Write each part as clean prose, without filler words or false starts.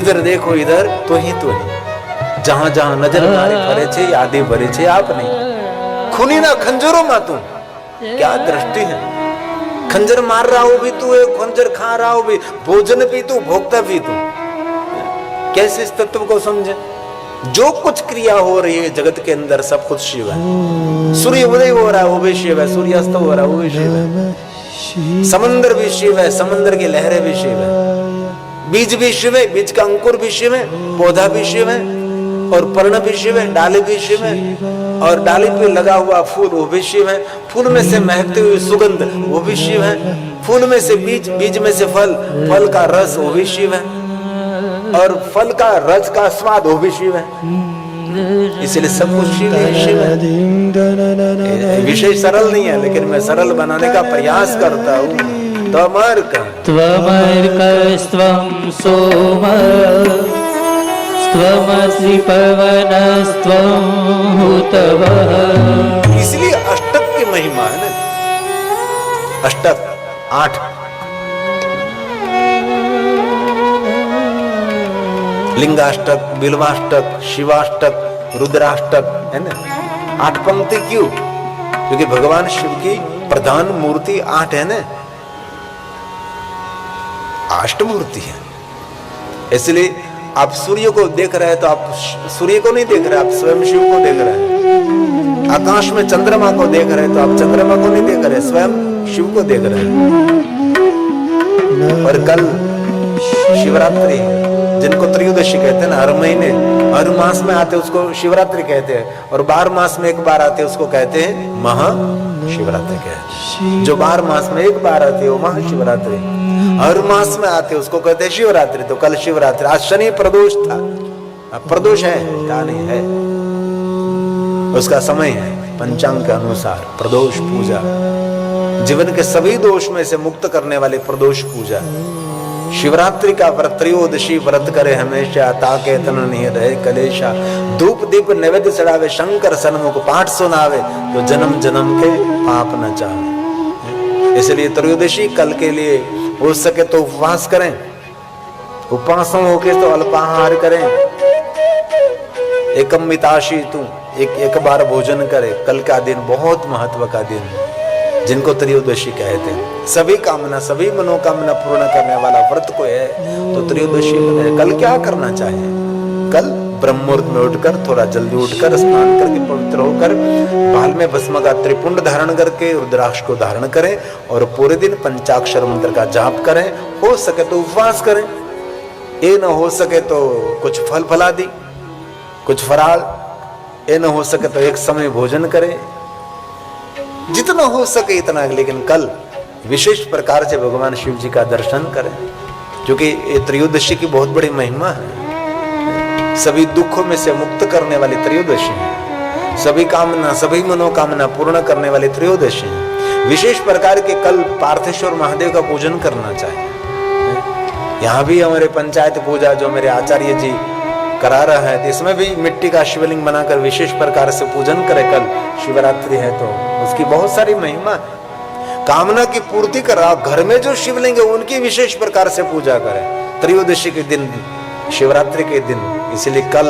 जिधर देखो इधर तो ही जहां जहां नजर मारे फरे छे यादें भरे छे आप नहीं खूनी ना खंजरों में तू क्या दृष्टि है। खंजर मार रहा हो भी तू है, खंजर खा रहा हो भी, भोजन भी तू, भोगता भी तू। कैसे इस तत्व को समझे। जो कुछ क्रिया हो रही है जगत के अंदर सब कुछ शिव है। सूर्य उदय हो रहा है वो भी शिव है, सूर्यास्त हो रहा है वो भी शिव है, समंदर भी शिव है, समंदर की लहरें भी शिव है, बीज भी शिव है, बीज का अंकुर भी शिव है, पौधा भी शिव है, और पर्ण भी शिव है, डाली भी शिव है, और डाली पे लगा हुआ फूल वो भी शिव है, फूल में से महकती हुई सुगंध वो भी शिव है, फूल में से बीज, बीज में से फल, फल का रस वो भी शिव है, और फल का रस का स्वाद वो भी शिव है। इसलिए सब कुछ शिव है। विषय सरल नहीं है लेकिन मैं सरल बनाने का प्रयास करता हूँ। त्वमर्कस्त्वं सोमः त्वमसि पवनस्त्वं हुतवः। इसलिए अष्टक की महिमा है ना। अष्टक 8 लिंगाष्टक, बिल्वाष्टक, शिवाष्टक, रुद्राष्टक है ना। 8 पंक्ति क्यों? क्योंकि भगवान शिव की प्रधान मूर्ति 8 है ना, अष्टमूर्ति है। इसलिए आप सूर्य को देख रहे हैं तो आप सूर्य को नहीं देख रहे, आप स्वयं शिव को देख रहे हैं। आकाश में चंद्रमा को देख रहे हैं तो आप चंद्रमा को नहीं देख रहे, स्वयं शिव को देख रहे हैं। और कल शिवरात्रि है जिनको त्रयोदशी कहते हैं ना। हर महीने हर मास में आते उसको शिवरात्रि कहते हैं, और 12 मास में एक बार आते उसको कहते हैं महाशिवरात्रि कहते हैं। जो 12 मास में एक बार आते वो महाशिवरात्रि, हर मास में आते उसको कहते हैं शिवरात्रि। तो कल शिवरात्रि, आज शनि प्रदोष था। अब प्रदोष है क्या नहीं है, उसका समय है पंचांग के अनुसार प्रदोष पूजा। जीवन के सभी दोष में से मुक्त करने वाली प्रदोष पूजा। शिवरात्रि का व्रत त्रयोदशी व्रत करे हमेशा, ताके तन नहीं रहे कलेशा। धूप दीप नैवेद्य चढ़ावे, शंकर सन्मुख पाठ सुनावे, तो जन्म जन्म के पाप न चाहे। इसलिए त्रयोदशी कल के लिए हो सके तो उपवास करें, उपवासों होके तो अल्पाहार करें, एकमिताशी तू एक बार भोजन करे। कल का दिन बहुत महत्व का दिन है जिनको त्रयोदशी कहते हैं। सभी कामना सभी मनोकामना पूर्ण करने वाला व्रत को है तो त्रयोदशी है। कल क्या करना चाहिए? कल ब्रह्ममुहूर्त में उठकर, थोड़ा जल्दी उठकर, स्नान करके पवित्र होकर, बाल में भस्म का त्रिपुंड धारण करके रुद्राक्ष को धारण करें और पूरे दिन पंचाक्षर मंत्र का जाप करें। हो सके तो उपवास करें, ये न हो सके तो कुछ फल फलादि, कुछ फराळ, ये न हो सके तो एक समय भोजन करें, जितना हो सके इतना। लेकिन कल विशेष प्रकार से भगवान शिव जी का दर्शन करें, क्योंकि ये त्रयोदशी की बहुत बड़ी महिमा है। सभी दुखों में से मुक्त करने वाली त्रयोदशी है, सभी कामना सभी मनोकामना पूर्ण करने वाली त्रयोदशी है। विशेष प्रकार के कल पार्थेश्वर महादेव का पूजन करना चाहिए। यहाँ भी हमारे पंचायत पूजा जो मेरे आचार्य जी करा रहा है, तो इसमें भी मिट्टी का शिवलिंग बनाकर विशेष प्रकार से पूजन करे। कल शिवरात्रि है तो उसकी बहुत सारी महिमा है। कामना की पूर्ति कर रहा, घर में जो शिवलिंग है उनकी विशेष प्रकार से पूजा करें त्रयोदशी के दिन, शिवरात्रि के दिन। इसलिए कल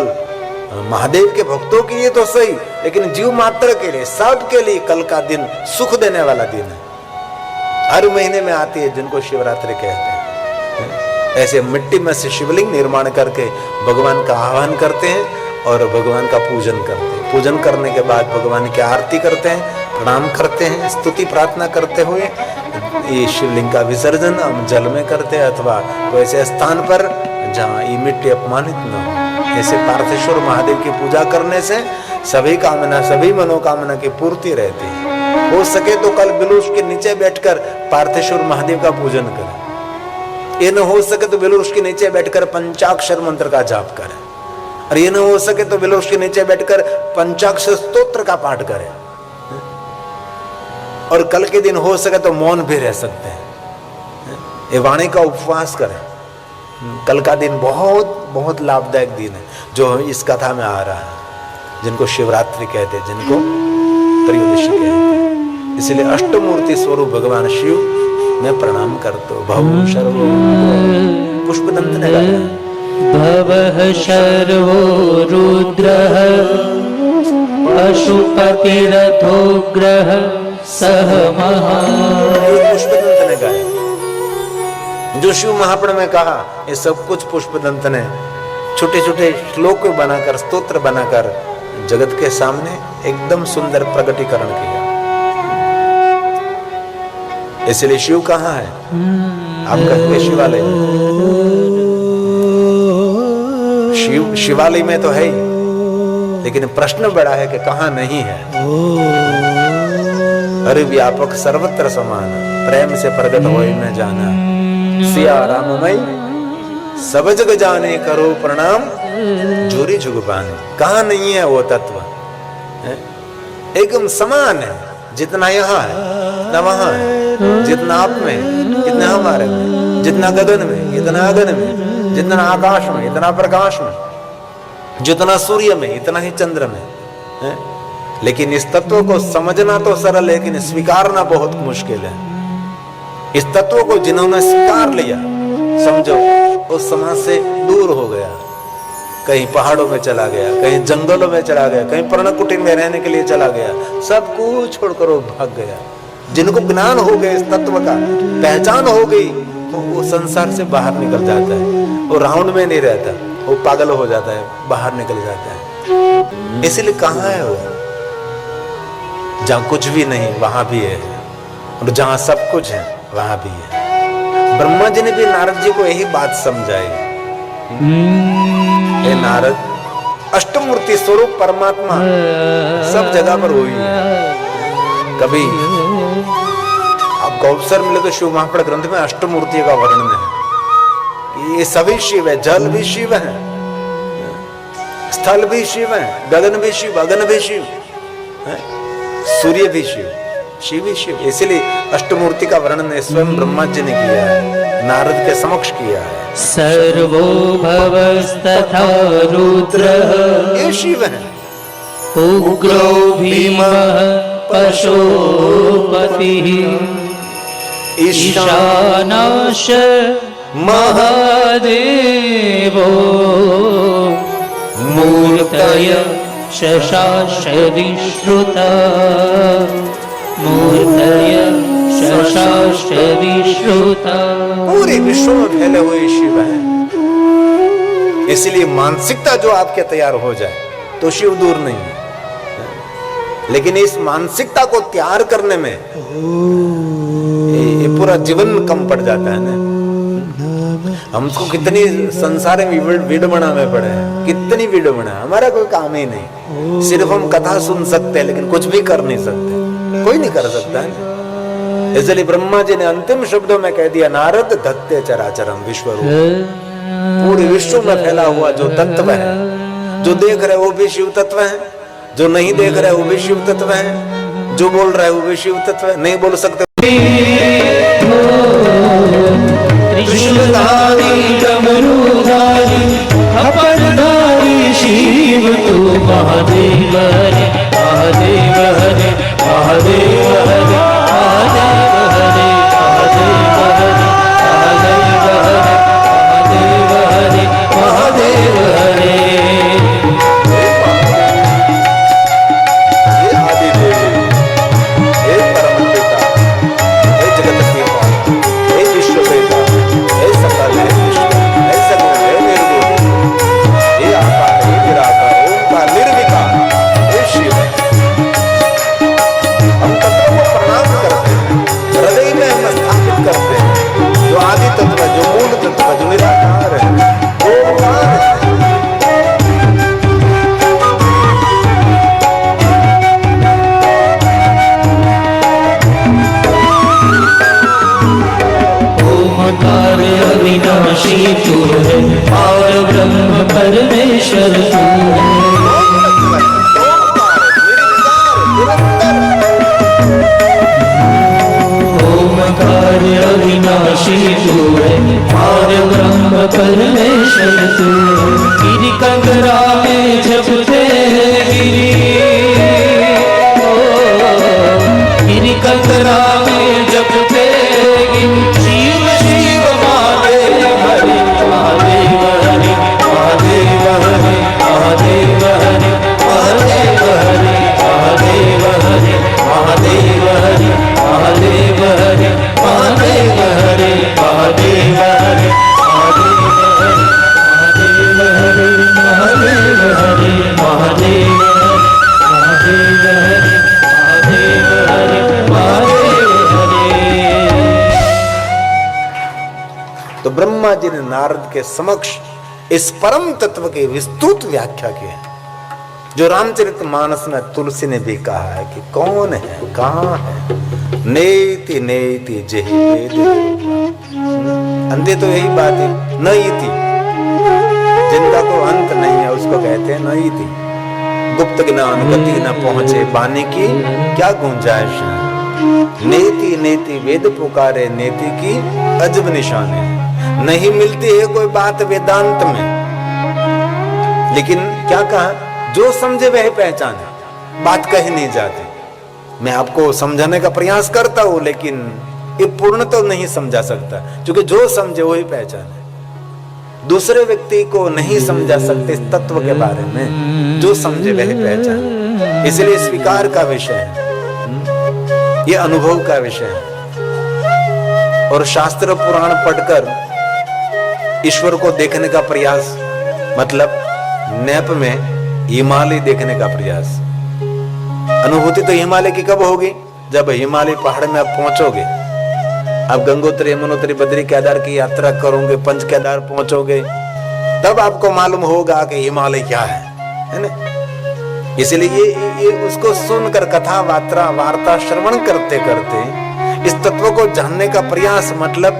महादेव के भक्तों के लिए तो सही, लेकिन जीव मात्र के लिए, सबके लिए कल का दिन सुख देने वाला दिन है। हर महीने में आती है जिनको शिवरात्रि कहते हैं। ऐसे मिट्टी में से शिवलिंग निर्माण करके भगवान का आह्वान करते हैं और भगवान का पूजन करते हैं। पूजन करने के बाद भगवान की आरती करते हैं, प्रणाम करते हैं, स्तुति प्रार्थना करते हुए ये शिवलिंग का विसर्जन हम जल में करते हैं अथवा तो ऐसे स्थान पर जहाँ ये मिट्टी अपमानित न हो। ऐसे पार्थेश्वर महादेव की पूजा करने से सभी कामना सभी मनोकामना की पूर्ति रहती है। हो सके तो कल बिलुष के नीचे बैठकर पार्थेश्वर महादेव का पूजन करें। ये न हो सके तो बिलुष के नीचे बैठकर पंचाक्षर मंत्र का जाप करें, और ये न हो सके तो बिलुष के नीचे बैठकर पंचाक्षर स्तोत्र का पाठ करें। और कल के दिन हो सके तो मौन भी रह सकते हैं, ये वाणी का उपवास करें। कल का दिन बहुत बहुत लाभदायक दिन है जो इस कथा में आ रहा है, जिनको शिवरात्रि कहते हैं, जिनको त्रयोदशी कहते हैं। इसलिए अष्टमूर्ति स्वरूप भगवान शिव मैं प्रणाम करता हूँ। भव सर्व पुष्पदंत ने गाया। भवः शर्वो रुद्रः पशुपतिरथोग्रः सह महा। पुष्पदंत ने गाया, जो शिव महापुराण में कहा, ये सब कुछ पुष्पदंत ने छोटे छोटे श्लोक बनाकर, स्तोत्र बनाकर जगत के सामने एकदम सुंदर प्रकटीकरण किया। इसलिए शिव कहाँ है? आप कहते शिवालय में। शिवालय में तो है ही, लेकिन प्रश्न बड़ा है कि कहाँ नहीं है। अरे व्यापक सर्वत्र समान, प्रेम से प्रकट होए न जाना, सिया राममय सब जग जाने, करो प्रणाम जोरी जुग पाने। कहाँ नहीं है वो तत्व? एकदम समान है, जितना यहाँ है उतना वहां है, जितना आप में इतना हमारे में, जितना गगन में इतना अगन में, जितना आकाश में इतना प्रकाश में, जितना सूर्य में इतना ही चंद्र में है? लेकिन इस तत्व को समझना तो सरल, लेकिन स्वीकारना बहुत मुश्किल है। इस तत्व को जिन्होंने स्वीकार लिया, समझो उस समाज से दूर हो गया, कहीं पहाड़ों में चला गया, कहीं जंगलों में चला गया, कहीं पर्णकुटीर में रहने के लिए चला गया, सब कुछ छोड़कर वो भाग गया। जिनको ज्ञान हो गया, इस तत्व का पहचान हो गई, तो वो संसार से बाहर निकल जाता है। वो राउंड में नहीं रहता, वो पागल हो जाता है, बाहर निकल जाता है। इसलिए कहाँ है वो? जहां कुछ भी नहीं वहां भी है, और जहां सब कुछ है वहां भी है। ब्रह्मा जी ने भी नारद जी को यही बात समझाई। हे नारद, अष्टमूर्ति स्वरूप परमात्मा सब जगह पर हुई है। कभी आपको अवसर मिले तो शिव महापुराण ग्रंथ में अष्टमूर्ति का वर्णन है। ये सभी शिव है, जल भी शिव है, स्थल भी शिव है, गगन भी शिव, अगन भी शिव है, सूर्य भी शिव, शिव ही शिव। इसलिए अष्टमूर्ति का वर्णन स्वयं ब्रह्मा जी ने किया है, नारद के समक्ष किया है। सर्वो भवस्तथा रुद्रः, ये शिव है। उग्रो भीमः पशुपतिः, ईशानाश महादेवो, मूर्तय शशांश विश्रुता, मूर्तय शशांश विश्रुता। पूरे विश्व में फैले हुए शिव हैं। इसलिए मानसिकता जो आपके तैयार हो जाए तो शिव दूर नहीं है, लेकिन इस मानसिकता को तैयार करने में ये पूरा जीवन कम पड़ जाता है ना। हमको कितनी संसार में विडंबना में पड़े हैं, कितनी विडंबना, हमारा कोई काम ही नहीं। सिर्फ हम कथा सुन सकते हैं, लेकिन कुछ भी कर नहीं सकते, कोई नहीं कर सकता है। इसलिए ब्रह्मा जी ने अंतिम शब्दों में कह दिया, नारद धत्ते चराचरम विश्वरूप। पूरे विश्व में फैला हुआ जो तत्व है, जो देख रहे वो भी शिव तत्व है, जो नहीं देख रहे वो भी शिव तत्व है, जो बोल रहा है वो भी शिव तत्व है। नहीं बोल सकते त्रिशूलधारी डमरूधारी अपर्णधारी शिव तू महादेव हरे, महादेव हरे, महादेव हरे, महादेव हरे, महादेव हरे, महादेव हरे, महादेव हरे, महादेव हरे। ये आदि देवी, हे परम पिता, हे जगत पिता, हे विश्व पिता, हे सकल, हे विश्व, हे सगुण, हे निर्गुण, हे आकार, हे निराकार, ओंकार, निर्विकार, हे शिव। हम तत्व को प्रणाम करते हैं, हृदय में हम स्थापित करते हैं, जो आदि तत्व, जो मूल तत्व, जो निराकार है, ओंकार है। ओमकार अविनाशी तू है, और ब्रह्म परमेश्वर तू है। ओमकार अविनाशी तू है, और ब्रह्म परमेश्वर तू है। गिरि कंगरा में जपते गिरि, ओ गिरि कंगरा में जपते गिरि, शिव शिव महादेव हरे, महादेव हरे, महादेव नारद के समक्ष इस परम तत्व की विस्तृत व्याख्या की है, जो रामचरितमानस में तुलसी ने भी कहा है कि कौन है, कहाँ है। नेति नेति जेहि वेद अंत्य, तो यही बात है, न इति, जिनका कोई अंत नहीं है उसको कहते हैं न इति। गुप्त ज्ञान गति न पहुंचे बानी की क्या गुंजाइश है। नेति नेति वेद पुकारे, नेति की अजब निशाने। नहीं मिलती है कोई बात वेदांत में, लेकिन क्या कहा, जो समझे वह पहचाने, बात कही नहीं जाती। मैं आपको समझाने का प्रयास करता हूं, लेकिन ये पूर्ण तो नहीं समझा सकता, क्योंकि जो समझे वही पहचाने। दूसरे व्यक्ति को नहीं समझा सकते इस तत्व के बारे में, जो समझे वह पहचाने। इसलिए स्वीकार का विषय है, ये अनुभव का विषय है। और शास्त्र पुराण पढ़कर ईश्वर को देखने का प्रयास, मतलब नैप में हिमालय देखने का प्रयास। अनुभूति तो हिमालय की कब होगी, जब हिमालय पहाड़ में आप पहुंचोगे। आप गंगोत्री, यमुनोत्री, बद्री, केदार की यात्रा करोगे, पंच केदार पहुंचोगे, तब आपको मालूम होगा कि हिमालय क्या है ना। इसलिए ये उसको सुनकर कथा वार्ता श्रवण करते करते इस तत्व को जानने का प्रयास, मतलब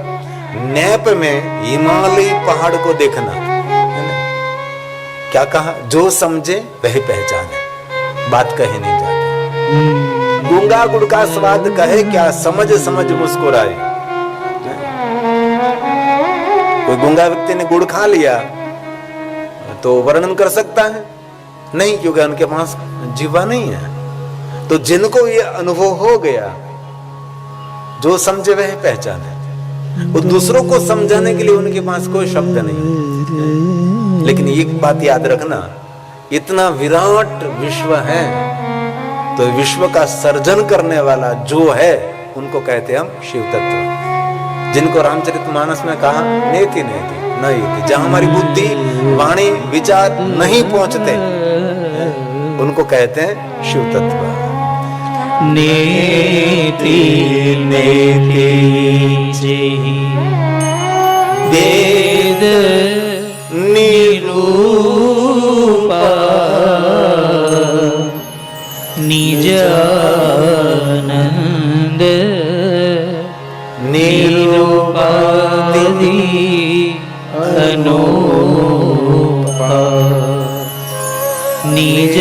नैप में हिमालय पहाड़ को देखना। क्या कहा, जो समझे वही पहचाने, बात कही नहीं जाती। गूंगा गुड़ का स्वाद कहे क्या, समझ समझ मुस्कुराए। कोई गूंगा व्यक्ति ने गुड़ खा लिया तो वर्णन कर सकता है? नहीं, क्योंकि उनके पास जीवा नहीं है। तो जिनको ये अनुभव हो गया, जो समझे वह पहचाने। और दूसरों को समझाने के लिए उनके पास कोई शब्द नहीं। लेकिन एक बात याद रखना, इतना विराट विश्व है, तो विश्व का सर्जन करने वाला जो है उनको कहते हैं हम शिव तत्व, जिनको रामचरितमानस में कहा नेति नेति न इति। जहां हमारी बुद्धि, वाणी, विचार नहीं पहुंचते उनको कहते हैं शिव तत्व। नेति नेति जेहि वेद निरूपा निज आनंद निरूपादि अनूपा निज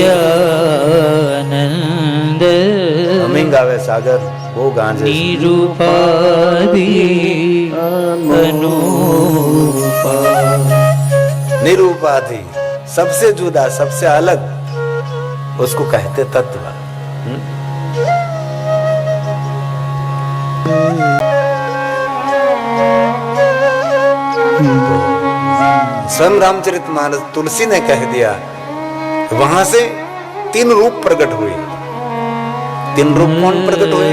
आनंद। हमें गावे सागर वो गांजे निरूपादि अनूपा। निरूपाधि, सबसे जुदा, सबसे अलग, उसको कहते तत्व। स्वयं रामचरितमानस तुलसी ने कह दिया, वहां से 3 रूप प्रकट हुए। 3 रूप कौन प्रकट हुए?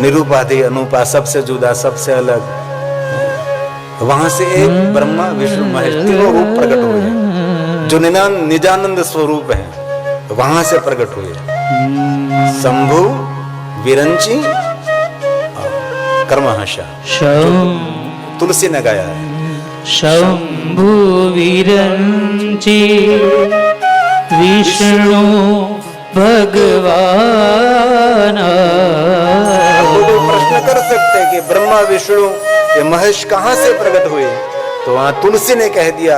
निरूपाधि, अनूपा, सबसे जुदा, सबसे अलग। वहां से एक ब्रह्मा विष्णु महेश, तीनों रूप प्रकट हुए, जो निजानंद स्वरूप है, वहां से प्रकट हुए। शंभु, विरंची, कर्महर्षा, तुलसी ने गाया है। शंभु विरंची विष्णु भगवान। प्रश्न कर सकते हैं कि ब्रह्मा विष्णु ये महेश कहां से प्रकट हुए, तो वहां तुलसी ने कह दिया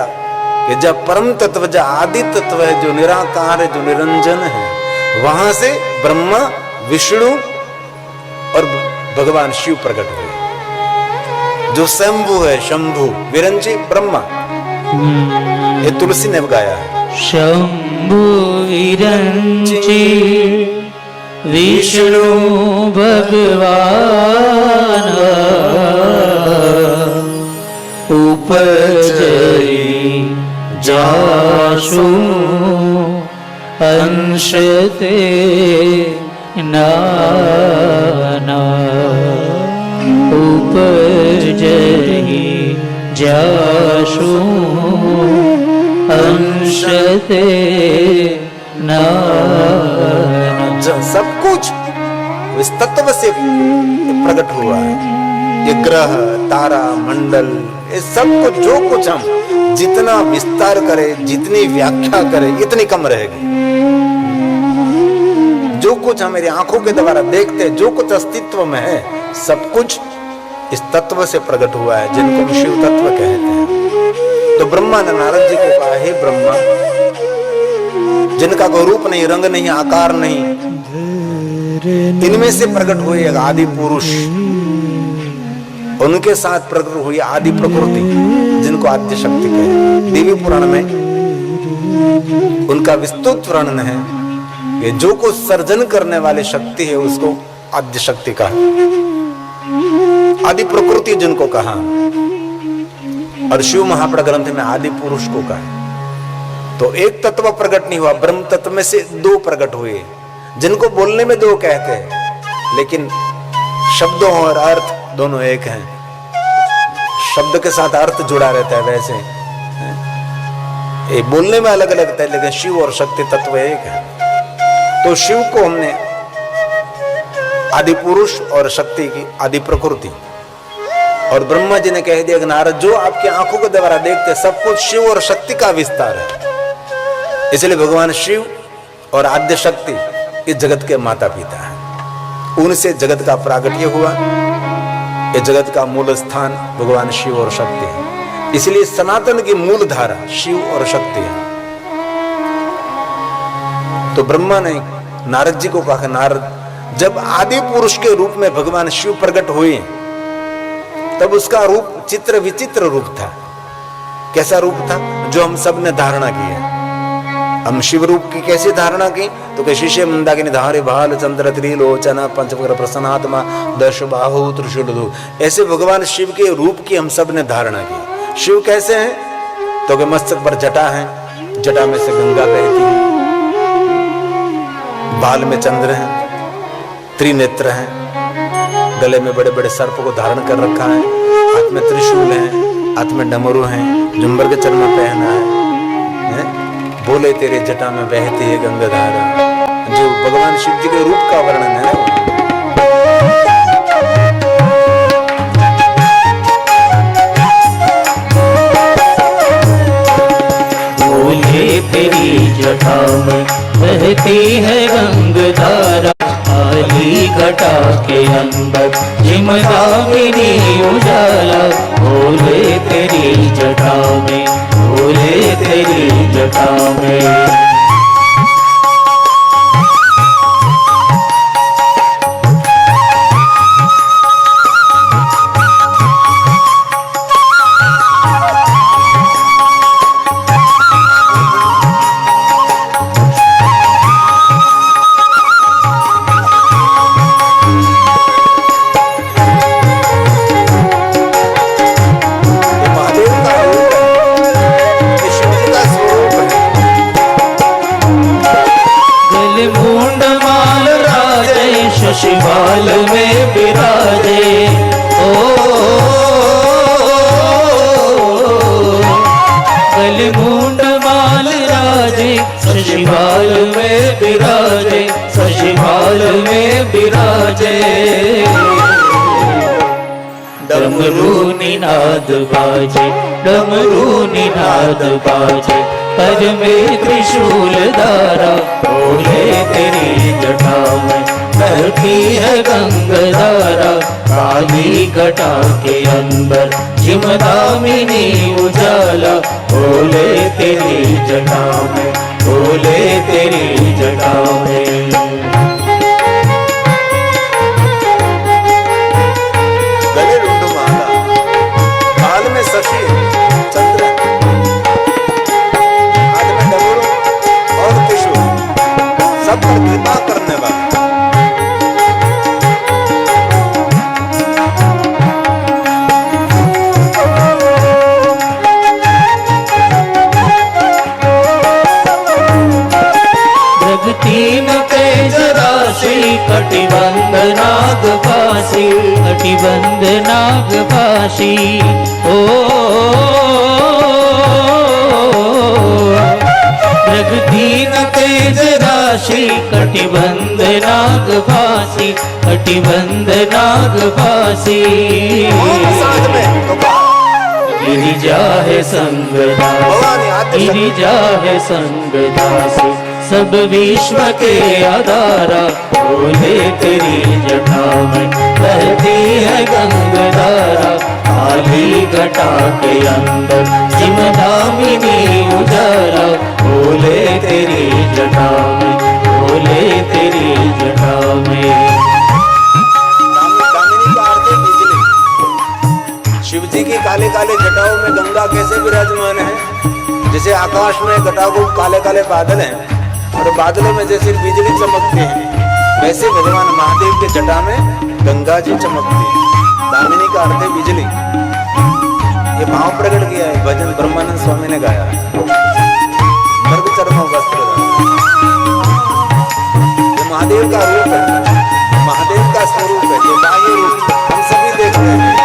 कि जब परम तत्व, जो आदि तत्व है, जो निराकार है, जो निरंजन है, वहां से ब्रह्मा विष्णु और भगवान शिव प्रकट हुए। जो शंभु है, शंभु, विरंची ब्रह्मा, ये तुलसी ने गाया है। शंभु विरंची विष्णु भगवान उपजई जासु अंशते नाना। उपजई जासु अंशते नाना। सब कुछ इस तत्व से प्रकट हुआ है। ये ग्रह, तारा, मंडल, ये सब कुछ जो कुछ हम जितना विस्तार करें, जितनी व्याख्या करें, इतनी कम रहेगी। जो कुछ हम मेरी आंखों के द्वारा देखते हैं, जो कुछ अस्तित्व में है, सब कुछ इस तत्व से प्रकट हुआ है, जिनको हम शिव तत्व कहते हैं। तो ब्रह्मा ने नारद जी को कहा, हे ब्रह्मा, जिनका कोई रूप नहीं, रंग नहीं, आकार नहीं, इनमें से प्रकट हुए एक आदि पुरुष, उनके साथ प्रकट हुई आदि प्रकृति, जिनको आद्य शक्ति कहते हैं। देवी पुराण में उनका विस्तृत वर्णन है कि जो कुछ सर्जन करने वाली शक्ति है उसको आद्य शक्ति कहा, आदि प्रकृति जिनको कहा, और शिव महापुराण ग्रंथ में आदि पुरुष को कहा। तो एक तत्व प्रकट नहीं हुआ, ब्रह्म तत्व में से दो प्रकट हुए, जिनको बोलने में दो कहते हैं, लेकिन शब्दों और अर्थ दोनों एक हैं। शब्द के साथ अर्थ जुड़ा रहता है, वैसे ये बोलने में अलग अलग है, लेकिन शिव और शक्ति तत्व एक है। तो शिव को हमने आदि पुरुष और शक्ति की आदि प्रकृति, और ब्रह्मा जी ने कह दिया कि नारद, जो आपकी आंखों के द्वारा देखते सब कुछ शिव और शक्ति का विस्तार है। इसलिए भगवान शिव और आद्य शक्ति इस जगत के माता पिता हैं। उनसे जगत का प्रागट्य हुआ। ये जगत का मूल स्थान भगवान शिव और शक्ति है। इसलिए सनातन की मूल धारा शिव और शक्ति है। तो ब्रह्मा ने नारद जी को कहा, नारद, जब आदि पुरुष के रूप में भगवान शिव प्रकट हुए, तब उसका रूप चित्र विचित्र रूप था। कैसा रूप था? जो हम सब ने धारणा की है। हम शिव रूप की कैसे धारणा की? तो कि शिष्य मंदाकिनी धारे भाल चंद्र त्रिलोचन पंचवक्र प्रसन्नात्मा दश बाहु त्रिशूल, ऐसे भगवान शिव के रूप की हम सब ने धारणा की। शिव कैसे हैं? तो कि मस्तक पर जटा है, जटा में से गंगा बहती है, बाल में चंद्र है, त्रिनेत्र है, गले में बड़े बड़े सर्प को धारण कर रखा है, हाथ में त्रिशूल है, हाथ में डमरू है, जुम्बर के चरमा पहना है। बोले तेरे जटा में बहती है गंगा धारा, जो भगवान शिव जी के रूप का वर्णन है ना। बोले तेरी जटा में बहती है गंगा धारा, काली घटा के अंदर झिमदामिनी उजाला। बोले तेरी जटा में, बोले तेरी जटा में। शिवाल में विराजे, गल मुंड माल राजे, शिवाल में विराजे, शिवाल में विराजे। डमरू निनाद बाजे, डमरू निनाद बाजे, पर में त्रिशूल धारा। बोले तेरी जटा में बहती है गंगा धारा, काली घटा के अंदर झिमदामिनी उजाला। बोले तेरी जटा में, बोले तेरी जटा में। गले रुंड माला, बाल में शशि चंद्र, हाथ में डमरू और त्रिशूल, सब पर कृपा करने वाला। तीन तेज राशि कटिबंध नाग फांसी, कटिबंध नाग फांसी। तीन तेज राशि कटिबंध नाग फांसी, कटिबंध नागवासी साथ में तो कहा गिरिजा है संगदासी, भवानी आद्य शक्ति। गिरिजा है संगदासी, सब विश्व के आधारा बोले तेरी जटा में बहती है गंगाधारा, काली घटा के अंदर जिमदामिनी उजारा, बोले तेरी जटा में, बोले तेरी जटा में। दामिनी का अर्थ है बिजली। शिव जी की काले काले जटाओं में गंगा कैसे विराजमान है? जैसे आकाश में घटाओं को काले काले बादल हैं और बादलों में जैसे बिजली चमकती है, वैसे भगवान महादेव के जटा में गंगा जी चमकती है। दामिनी का अर्थ है बिजली। ये भाव प्रकट किया है, भजन ब्रह्मानंद स्वामी ने गाया। मृग चर्म वस्त्र, ये महादेव का रूप है, महादेव का स्वरूप है, ये बाह्य रूप हम सभी देख रहे हैं।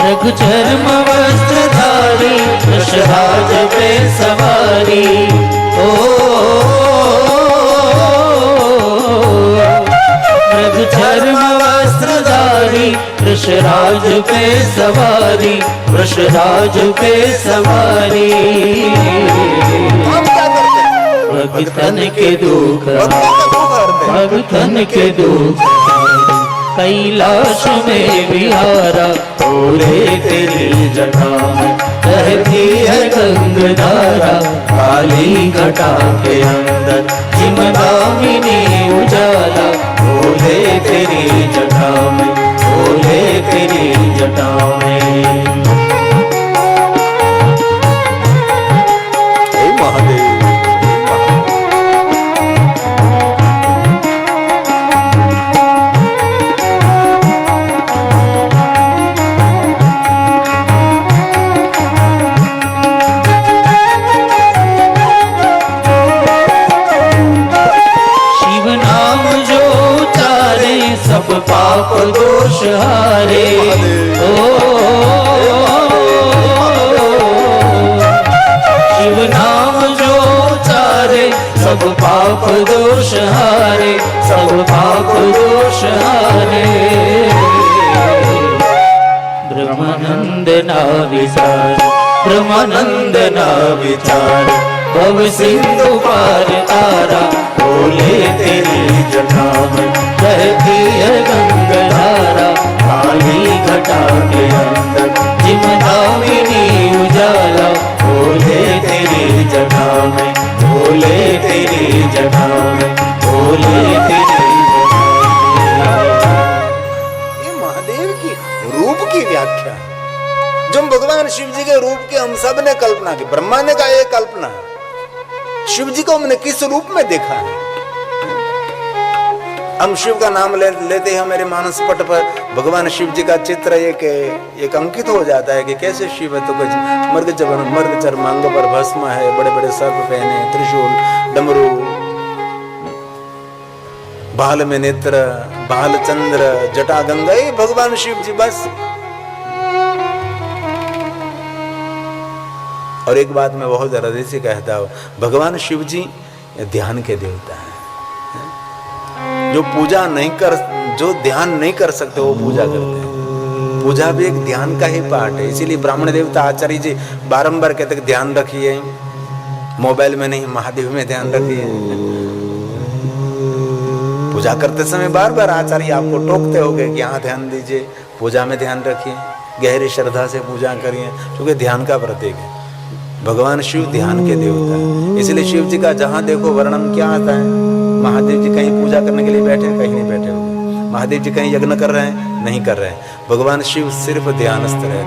रघु चर्म वस्त्रधारी, वृषभाज पे सवारी, ओ रघु चर्म वस्त्रधारी, वृषराज पे सवारी, वृषराज पे सवारी। हम क्या करते हैं? भक्तन के दुख, भक्तों का दुख हरते हैं। भक्तन के दुख कैलाश में विहारा, बोले तेरी जटा में बहती है गंगाधारा, काली घटा के अंदर जिमदामिनी उजाला, बोले तेरी जटा में, बोले तेरी जटा में। हे महादेव, सब पाप दोष हारे, ओ शिव नाम जो चारे, सब पाप दोष हारे, सब पाप दोष हारे। ब्रह्मानंद ना विचार, ब्रह्मानंद ना विचार, भव सिंधु पार तारा, बोले तेरी जटा में बहती है गंगाधारा, काली घटा के अंदर जिमदामिनी उजाला, बोले तेरी जटा में, बोले तेरी जटा में, बोले तेरी जटा में। ये महादेव की रूप की व्याख्या, जो भगवान शिव जी के रूप की हम सब ने कल्पना की। ब्रह्मा ने कहा ये कल्पना है, शिव जी को हमने किस रूप में देखा है? हम शिव का नाम लेते हैं, मेरे मानस पट पर भगवान शिव जी का चित्र एक अंकित हो जाता है कि कैसे शिव है। तो कुछ मर्ग चर्मांग पर भस्म है, बड़े बड़े सर्प पहने, त्रिशूल, डमरू, बाल में नेत्र, बाल चंद्र, जटा गंगा, ये भगवान शिव जी बस। और एक बात मैं बहुत हृदय से कहता हूं, भगवान शिव जी ध्यान के देवता हैं। जो पूजा नहीं कर, जो ध्यान नहीं कर सकते वो पूजा करते हैं। पूजा भी एक ध्यान का ही पार्ट है। इसीलिए ब्राह्मण देवता आचार्य जी बारंबार कहते हैं ध्यान रखिए, मोबाइल में नहीं महादेव में ध्यान रखिए। पूजा करते समय बार बार आचार्य आपको टोकते होंगे कि यहाँ ध्यान दीजिए, पूजा में ध्यान रखिए, गहरी श्रद्धा से पूजा करिए, क्योंकि ध्यान का प्रतीक है। भगवान शिव ध्यान के देवता है। इसलिए शिव जी का जहां देखो वर्णन क्या आता है, महादेव जी कहीं पूजा करने के लिए बैठे, कहीं नहीं बैठे हुए। महादेव जी कहीं यज्ञ कर रहे हैं, नहीं कर रहे हैं। भगवान शिव सिर्फ ध्यानस्थ रहे।